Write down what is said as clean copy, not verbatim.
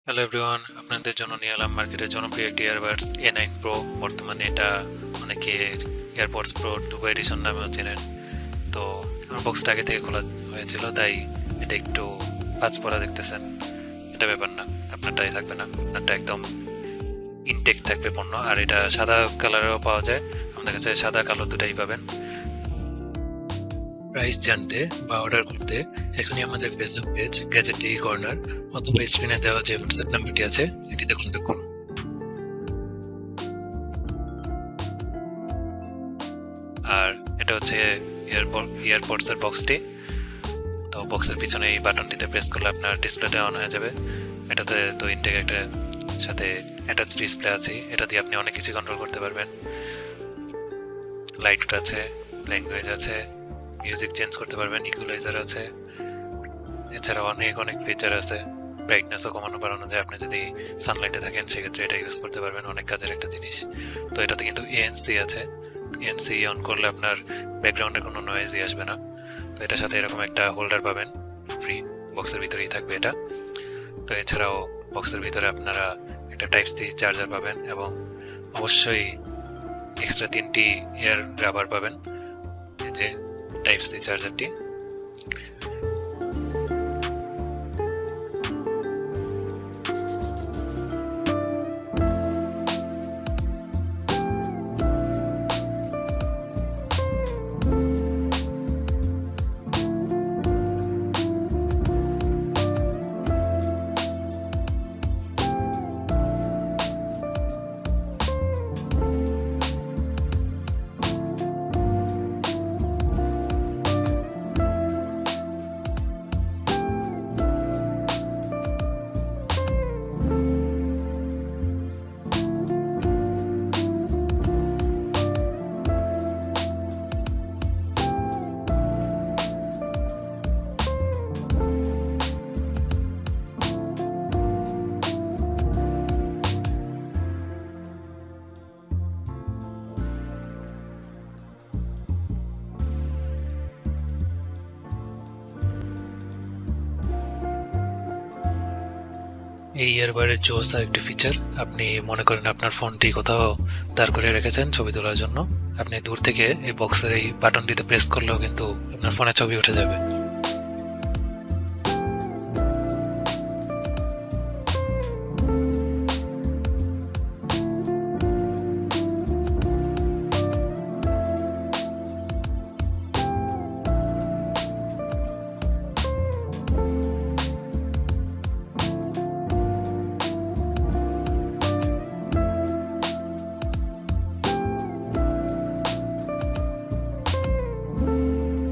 Hello everyone, আপনাদের জন্য নিয়ে এলাম মার্কেটের জনপ্রিয় একটি ইয়ারবাডস A9 Pro। বর্তমানে এটা অনেকে এয়ারপডস প্রো 2 এডিশন নামেও চেনেন। তো আমার বক্সটা আগে থেকে খোলা হয়েছিল, তাই এটা একটু ভাঁজ পড়া দেখতেছেন। এটা ব্যাপার না, আপনারটাই থাকবে না, আপনারটা একদম ইনটেক থাকবে পণ্য। আর এটা সাদা কালারেও পাওয়া যায়, আমাদের কাছে সাদা কালো দুটাই পাবেন। প্রাইস জানতে বা অর্ডার করতে এখনই আমাদের Facebook page gadget D corner অথবা স্ক্রিনে দেওয়া যে হোয়াটসঅ্যাপ নাম্বারটি আছে এটিতে কন্ট্যাক্ট করুন। আর এটা হচ্ছে ইয়ারপডস এর বক্সটি। তো বক্সের পিছনে এই বাটনটিতে প্রেস করলে আপনার ডিসপ্লেটা অন হয়ে যাবে। এটাতে তো ইনটেক একটা সাথে অ্যাটাচ ডিসপ্লে আছে, এটা দিয়ে আপনি অনেক কিছু কন্ট্রোল করতে পারবেন। লাইট আছে, ল্যাঙ্গুয়েজ আছে, মিউজিক চেঞ্জ করতে পারবেন, ইকুয়ালাইজার আছে, এছাড়া অনেক অনেক ফিচার আছে। ব্রাইটনেসও কমানো বাড়ানো যায়, আপনি যদি সানলাইটে থাকেন সেক্ষেত্রে এটা ইউজ করতে পারবেন, অনেক কাজের একটা জিনিস। তো এটাতে কিন্তু এএনসি আছে, এএনসি অন করলে আপনার ব্যাকগ্রাউন্ডে কোনো নয়েজই আসবে না। তো এটার সাথে এরকম একটা হোল্ডার পাবেন ফ্রি, বক্সের ভিতরেই থাকবে এটা। তো এছাড়াও বক্সের ভিতরে আপনারা একটা টাইপ সি চার্জার পাবেন এবং অবশ্যই এক্সট্রা 3টি এয়ার রাবার পাবেন, এই যে টাইপ সি চার্জারটি। এই ইয়ারবাডের জোস আর একটি ফিচার, আপনি মনে করেন আপনার ফোনটি কোথাও দাঁড় করে রেখেছেন ছবি তোলার জন্য, আপনি দূর থেকে এই বক্সের এই বাটনটিতে প্রেস করলেও কিন্তু আপনার ফোনে ছবি উঠে যাবে।